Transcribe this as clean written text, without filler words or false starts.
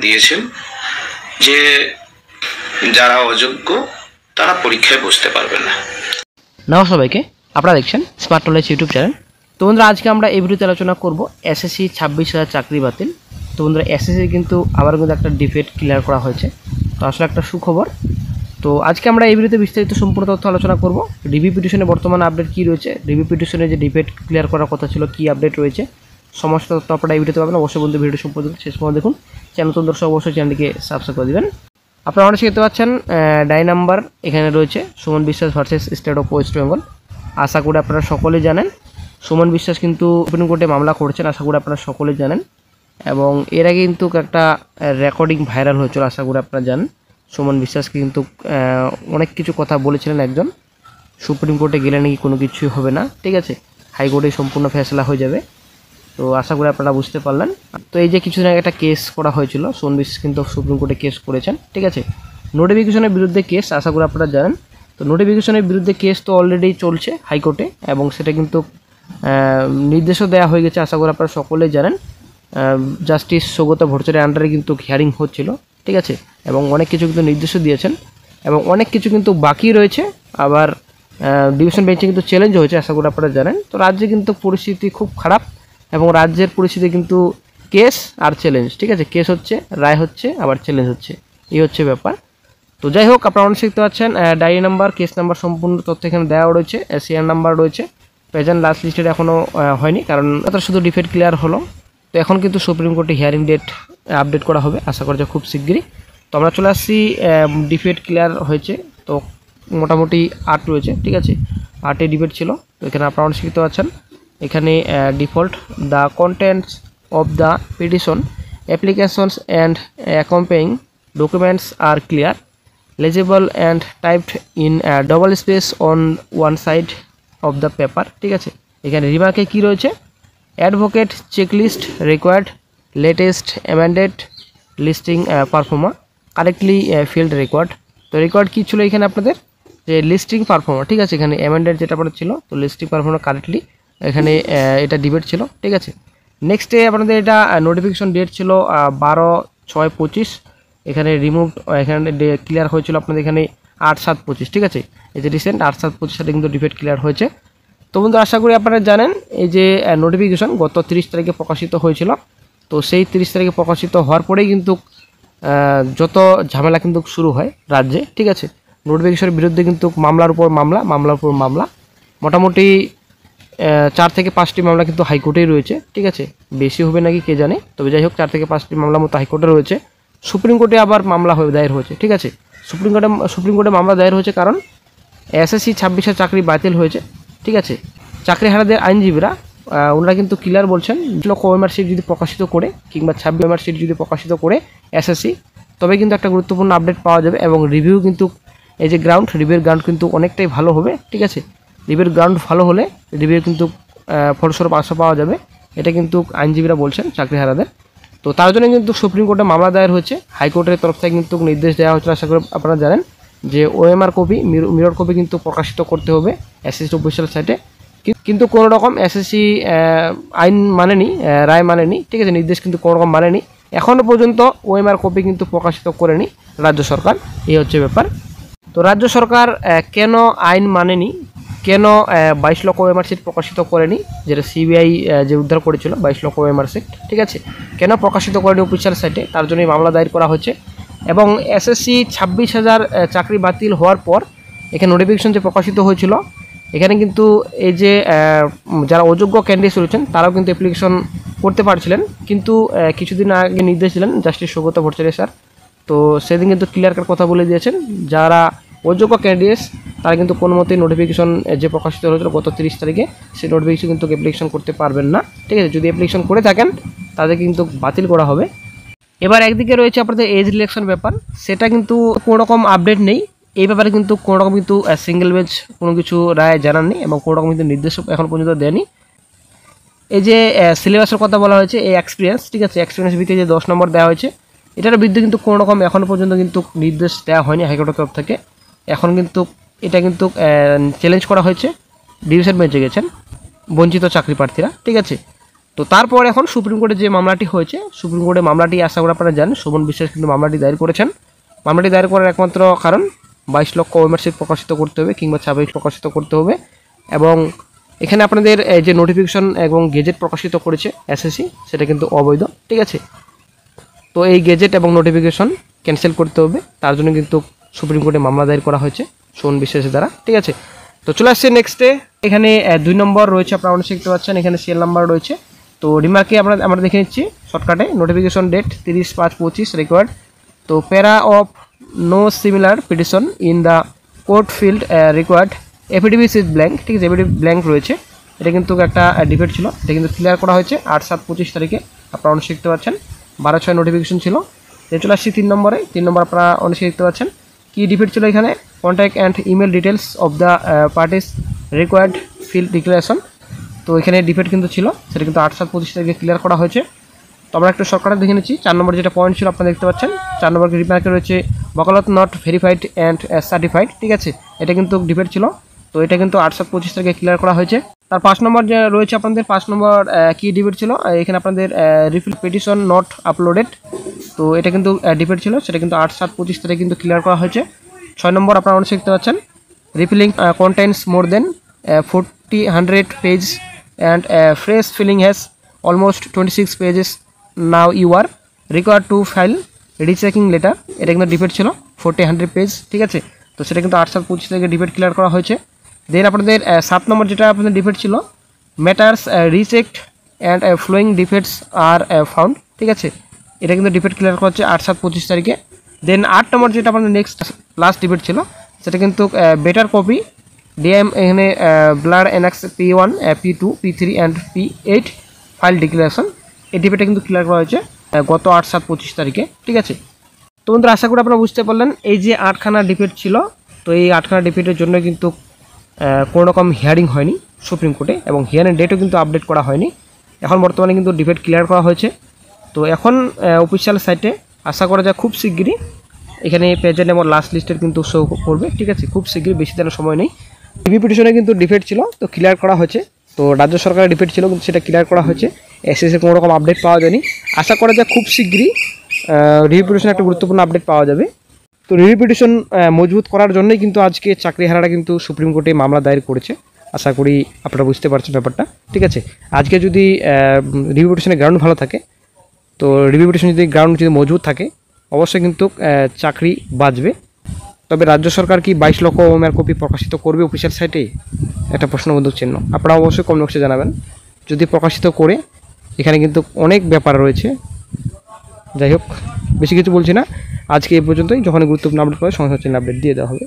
দিয়েছেন যে যারা অযোগ্য তারা পরীক্ষায় বসতে পারবে না। নমস্কার সবাইকে, আপনারা দেখছেন স্মার্ট নলেজ ইউটিউব চ্যানেল। তো বন্ধুরা, আজকে আমরা এই ভিডিওতে আলোচনা করব এসএসসি 26,000 চাকরি বাতিল। তো বন্ধুরা, এসএসসি কিন্তু আবার কিন্তু একটা ডিফেট ক্লিয়ার করা হয়েছে, তো আসলে একটা সুখবর। তো আজকে আমরা এই ভিডিওতে বিস্তারিত সম্পূর্ণ তথ্য আলোচনা করব। ডিবি পিটিশনে বর্তমান আপডেট কী রয়েছে, ডিবি পিটিশনে যে ডিফেট ক্লিয়ার করার কথা ছিল কী আপডেট রয়েছে, সমস্ত তথ্য আপনারা এই ভিডিওতে পাবেন। অবশ্যই বন্ধু ভিডিও সম্পূর্ণ শেষ পর্যন্ত দেখুন। চ্যানেল দর্শক অবশ্যই চ্যানেলটিকে সাবস্ক্রাইব করে দেবেন। আপনারা অনেক দেখতে পাচ্ছেন ডাই নাম্বার এখানে রয়েছে Suman Biswas versus state of West Bengal. আশা করি আপনারা সকলেই জানেন সুমন বিশ্বাস কিন্তু সুপ্রিম কোর্টে মামলা করছেন, আশা করি আপনারা সকলেই জানেন। এবং এর আগে কিন্তু একটা রেকর্ডিং ভাইরাল হয়েছিল, আশা করি আপনারা জানেন। সুমন বিশ্বাস কিন্তু অনেক কিছু কথা বলেছিলেন একজন, সুপ্রিম কোর্টে গেলে নাকি কোনো কিছুই হবে না, ঠিক আছে, হাইকোর্টে সম্পূর্ণ ফেসলা হয়ে যাবে। তো আশা করি আপনারা বুঝতে পারলেন। তো এই যে কিছুদিন আগে একটা কেস করা হয়েছিল, সুমন বিশ্বাস কিন্তু সুপ্রিম কোর্টে কেস করেছেন, ঠিক আছে, নোটিফিকেশনের বিরুদ্ধে কেস, আশা করি আপনারা জানেন। তো নোটিফিকেশনের বিরুদ্ধে কেস তো অলরেডি চলছে হাইকোর্টে, এবং সেটা কিন্তু নির্দেশও দেওয়া হয়ে গেছে, আশা করি আপনারা সকলেই জানেন। জাস্টিস সৌগত ভট্টাচার্যের আন্ডারে কিন্তু হিয়ারিং হচ্ছিল, ঠিক আছে, এবং অনেক কিছু কিন্তু নির্দেশও দিয়েছেন, এবং অনেক কিছু কিন্তু বাকি রয়েছে। আবার ডিভিশন বেঞ্চে কিন্তু চ্যালেঞ্জ হয়েছে, আশা করি আপনারা জানেন। তো রাজ্যে কিন্তু পরিস্থিতি খুব খারাপ, এবং রাজ্যের পরিস্থিতি কিন্তু কেস আর চ্যালেঞ্জ, ঠিক আছে, কেস হচ্ছে, রায় হচ্ছে, আবার চ্যালেঞ্জ হচ্ছে, এই হচ্ছে ব্যাপার। তো যাই হোক, আপনারা অনেক শিখতে পাচ্ছেন ডায়েরি নাম্বার, কেস নাম্বার সম্পূর্ণ তথ্য এখানে দেওয়া রয়েছে, সিআর নাম্বার রয়েছে। প্রেজেন্ট লাস্ট লিস্টেড এখনও হয়নি, কারণ এটা শুধু ডিফেট ক্লিয়ার হলো। তো এখন কিন্তু সুপ্রিম কোর্টে হিয়ারিং ডেট আপডেট করা হবে, আশা করা যায় খুব শিগগিরই। তো আমরা চলে আসছি, ডিফেট ক্লিয়ার হয়েছে, তো মোটামুটি 8 রয়েছে, ঠিক আছে, 8 ডিবেট ছিল। তো এখানে আপনারা অনেক শিখতে পাচ্ছেন এখানে default the contents of the petition applications and accompanying documents are clear legible and typed in a double space on one side of the paper, ঠিক আছে। এখানে রিমার্কে কি রয়েছে, advocate checklist required latest amended listing performer correctly field record. তো record কী ছিল এখানে আপনাদের, যে লিস্টিং পারফর্মার, ঠিক আছে, এখানে অ্যামেন্ডেড যেটা আপনাদের ছিল, তো লিস্টিং পারফর্মার কারেক্টলি এখানে এটা ডিবেট ছিল, ঠিক আছে। নেক্সটে আপনাদের এটা নোটিফিকেশন ডেট ছিল 12/6/25, এখানে রিমুভ, এখানে ক্লিয়ার হয়েছিল আপনাদের এখানে 8/7/25, ঠিক আছে, এই যে রিসেন্ট 8/7/25 সালে কিন্তু ডিফেট ক্লিয়ার হয়েছে। তো বন্ধু, আশা করি আপনারা জানেন এই যে নোটিফিকেশন গত 30 তারিখে প্রকাশিত হয়েছিল। তো সেই 30 তারিখে প্রকাশিত হওয়ার পরেই কিন্তু যত ঝামেলা কিন্তু শুরু হয় রাজ্যে, ঠিক আছে। নোটিফিকেশনের বিরুদ্ধে কিন্তু মামলার উপর মামলা, মোটামুটি 4 থেকে 5টি মামলা কিন্তু হাইকোর্টেই রয়েছে, ঠিক আছে, বেশি হবে নাকি কে জানে, তবে যাই হোক 4 থেকে 5টি মামলা মতো হাইকোর্টে রয়েছে। সুপ্রিম কোর্টে আবার মামলা দায়ের হয়েছে, ঠিক আছে, সুপ্রিম কোর্টে মামলা দায়ের হয়েছে, কারণ এসএসসি 26,000 চাকরি বাতিল হয়েছে, ঠিক আছে। চাকরিহারাদের আইনজীবীরা ওনারা কিন্তু ক্লিয়ার বলছেন, ওএমআর শিট যদি প্রকাশিত করে, কিংবা 26 ওএমআর শিট যদি প্রকাশিত করে এসএসসি, তবে কিন্তু একটা গুরুত্বপূর্ণ আপডেট পাওয়া যাবে, এবং রিভিউ কিন্তু এই যে রিভিউর গ্রাউন্ড কিন্তু অনেকটাই ভালো হবে, ঠিক আছে। রিভিউর গ্রাউন্ড ভালো হলে রিভিউ কিন্তু ফলস্বরূপ আশা পাওয়া যাবে, এটা কিন্তু আইনজীবীরা বলছেন চাকরিহারাদের। তো তার জন্য কিন্তু সুপ্রিম কোর্টে মামলা দায়ের হয়েছে, হাইকোর্টের তরফ থেকে কিন্তু নির্দেশ দেওয়া হয়েছিল, আশা করি আপনারা জানেন, যে ওএমআর কপি, মিরর কপি কিন্তু প্রকাশিত করতে হবে এসএসসি অফিসিয়াল সাইটে। কিন্তু কোনো রকম এসএসসি আইন মানেনি, রায় মানেনি, ঠিক আছে, নির্দেশ কিন্তু কোনো রকম মানেনি, এখনও পর্যন্ত ওএমআর কপি কিন্তু প্রকাশিত করেনি রাজ্য সরকার, এই হচ্ছে ব্যাপার। তো রাজ্য সরকার কেন আইন মানেনি, কেন 22 লক্ষ ওএমআর সিট প্রকাশিত করেনি, যেটা সিবিআই যে উদ্ধার করেছিল 22 লক্ষ ওএমআর সিট, ঠিক আছে, কেন প্রকাশিত করেনি অফিসিয়াল সাইটে, তার জন্যই মামলা দায়ের করা হচ্ছে। এবং এসএসসি 26,000 চাকরি বাতিল হওয়ার পর এখানে নোটিফিকেশন যে প্রকাশিত হয়েছিল, এখানে কিন্তু এই যে যারা অযোগ্য ক্যান্ডিডেট রয়েছেন তারাও কিন্তু অ্যাপ্লিকেশন করতে পারছিলেন, কিন্তু কিছুদিন আগে নির্দেশ দিলেন জাস্টিস সৌগত ভট্টাচার্য স্যার। তো সেদিন কিন্তু ক্লিয়ার কাট কথা বলে দিয়েছেন, যারা অযোগ্য ক্যান্ডিডেটস তারা কিন্তু কোনো মতেই নোটিফিকেশন যে প্রকাশিত হয়েছিল গত 30 তারিখে, সেই নোটিফিকেশন কিন্তু অ্যাপ্লিকেশন করতে পারবেন না, ঠিক আছে। যদি অ্যাপ্লিকেশন করে থাকেন তাদের কিন্তু বাতিল করা হবে। এবার একদিকে রয়েছে আপনাদের এজ রিলেকশন ব্যাপার, সেটা কিন্তু কোনো রকম আপডেট নেই এই ব্যাপারে, কিন্তু কোনো রকম কিন্তু সিঙ্গেল বেঞ্চ কোনো কিছু রায় জানাননি, এবং কোনো রকম কিন্তু নির্দেশ এখন পর্যন্ত দেয়নি। এই যে সিলেবাসের কথা বলা হয়েছে, এই এক্সপিরিয়েন্স, ঠিক আছে, এক্সপিরিয়েন্স ভিত্তিতে যে 10 নম্বর দেওয়া হয়েছে, এটার বিরুদ্ধে কিন্তু কোনো রকম এখনও পর্যন্ত কিন্তু নির্দেশ দেওয়া হয়নি হাইকোর্টের তরফ থেকে। এখন কিন্তু এটা কিন্তু চ্যালেঞ্জ করা হয়েছে, ডিভিশন বেঞ্চে গেছেন বঞ্চিত চাকরি প্রার্থীরা, ঠিক আছে। তো তারপর এখন সুপ্রিম কোর্টে যে মামলাটি হয়েছে, সুপ্রিম কোর্টে মামলাটি আশা করি আপনারা জানেন, শোভন বিশ্বাস কিন্তু মামলাটি দায়ের করেছেন। মামলাটি দায়ের করার একমাত্র কারণ 22 লক্ষ ওএমআর প্রকাশিত করতে হবে কিংবা 26 প্রকাশিত করতে হবে, এবং এখানে আপনাদের যে নোটিফিকেশন এবং গেজেট প্রকাশিত করেছে এসএসসি সেটা কিন্তু অবৈধ, ঠিক আছে। তো এই গেজেট এবং নোটিফিকেশন ক্যান্সেল করতে হবে, তার জন্য কিন্তু সুপ্রিম কোর্টে মামলা দায়ের করা হয়েছে শোভন বিশ্বাসের দ্বারা, ঠিক আছে। তো চলে আসছে নেক্সটে, এখানে 2 নম্বর রয়েছে, আপনারা অনেক দেখতে পাচ্ছেন এখানে সিএল নাম্বার রয়েছে। তো রিমার্কে আমরা দেখে নিচ্ছি শর্টকাটে, নোটিফিকেশন ডেট 30/5/25 রেকর্ড। তো para of no similar petition in the court field required affidavit is blank, ঠিক আছে, এফিডেভিট ব্ল্যাঙ্ক রয়েছে। এটা কিন্তু একটা ডিফেক্ট ছিল, এটা কিন্তু ক্লিয়ার করা হয়েছে 8/7/25 তারিখে, আপনারা অনেক দেখতে পাচ্ছেন। 12/6 নোটিফিকেশন ছিল। চলে আসছি 3 নম্বরে, 3 নম্বর আপনারা অনেক দেখতে পাচ্ছেন কি ডিফেক্ট ছিল এখানে, contact and email details of the parties required field declaration. তো এখানে ডিফেক্ট কিন্তু ছিল, সেটা কিন্তু 8/7/25 তারিখে ক্লিয়ার করা হয়েছে। তো আমরা একটু শর্টকাটে দেখে নিচ্ছি। 4 নম্বর যেটা পয়েন্ট ছিল আপনারা দেখতে পাচ্ছেন, 4 নম্বর রিমার্কে রয়েছে ওকালত নট ভেরিফাইড অ্যান্ড সার্টিফাইড, ঠিক আছে, এটা কিন্তু ডিফেক্ট ছিল। তো এটা কিন্তু 8/7/25 তারিখে ক্লিয়ার করা হয়েছে। তার 5 নম্বর যে রয়েছে আপনাদের, 5 নম্বর কি ডিফেক্ট ছিল এখানে আপনাদের রিফিল পিটিশন নট আপলোডেড। তো এটা কিন্তু ডিফেক্ট ছিল, সেটা কিন্তু 8/7/25 তারিখে কিন্তু ক্লিয়ার করা হয়েছে। 6 নম্বর আপনারা অনেক দেখতে পাচ্ছেন, refilling contents more than 100 page and fresh filing has almost 26 pages, now you are required to file rechecking letter. এটা কিন্তু ডিফেক্ট ছিল 100 পেজ, ঠিক আছে। তো সেটা কিন্তু 8/7/25 তারিখে ডিফেক্ট ক্লিয়ার করা হয়েছে। দেন আপনাদের 7 নম্বর যেটা আপনাদের ডিফেক্ট ছিল, matters rechecked and following defects are found, ঠিক আছে, এটা কিন্তু ডিফেক্ট ক্লিয়ার করা হচ্ছে 8/7/25 তারিখে। দেন 8 নম্বর যেটা আপনাদের নেক্সট লাস্ট ডিফেক্ট ছিল, সেটা কিন্তু বেটার কপি ডিএম এখানে blur NX P1 P2 P3 and P8 file declaration, এই ডিফেক্টটা কিন্তু ক্লিয়ার করা হয়েছে গত 8/7/25 তারিখে, ঠিক আছে। তো বন্ধুরা আশা করি আপনারা বুঝতে পারলেন এই যে 8খানা ডিফেক্ট ছিল, তো এই 8খানা ডিফেক্টের জন্য কিন্তু কোনো রকম হিয়ারিং হয়নি সুপ্রিম কোর্টে, এবং হিয়ারিং ডেটও কিন্তু আপডেট করা হয়নি। এখন বর্তমানে কিন্তু ডিফেক্ট ক্লিয়ার করা হয়েছে। তো এখন অফিসিয়াল সাইটে আশা করা যায় খুব শিগগিরই এখানে প্রেজেন্ট এবং লাস্ট লিস্টের কিন্তু শো করবে, ঠিক আছে, খুব শীঘ্রই, বেশি দিনের সময় নেই। টিভি পিটিশনে কিন্তু ডিফেক্ট ছিল, তো ক্লিয়ার করা হয়েছে। তো রাজ্য সরকারের ডিফেক্ট ছিল কিন্তু সেটা ক্লিয়ার করা হয়েছে, এসএসসির কোনো রকম আপডেট পাওয়া যায়নি। আশা করা যায় খুব শীঘ্রই রিভিউ পিটিশনে একটা গুরুত্বপূর্ণ আপডেট পাওয়া যাবে। তো রিভিউ পিটিশন মজবুত করার জন্যই কিন্তু আজকে চাকরিহারারা কিন্তু সুপ্রিম কোর্টে মামলা দায়ের করেছে। আশা করি আপনারা বুঝতে পারছেন ব্যাপারটা, ঠিক আছে। আজকে যদি রিভিউ পিটিশনের গ্রাউন্ড ভালো থাকে, তো রিভিউ পিটিশন যদি গ্রাউন্ড যদি মজবুত থাকে, অবশ্যই কিন্তু চাকরি বাঁচবে। তবে রাজ্য সরকার কি 22 লক্ষ ওএমআর কপি প্রকাশিত করবে অফিসিয়াল সাইটে, একটা প্রশ্নবোধক চিহ্ন। আপনারা অবশ্যই কমেন্ট বক্সে জানাবেন যদি প্রকাশিত করে, এখানে কিন্তু অনেক ব্যাপার রয়েছে। যাই হোক, বেশি কিছু বলছি না, আজকে এই পর্যন্তই। যখন গুরুত্বপূর্ণ আপডেট পাবে সঙ্গে সঙ্গে আপডেট দিয়ে দেওয়া হবে।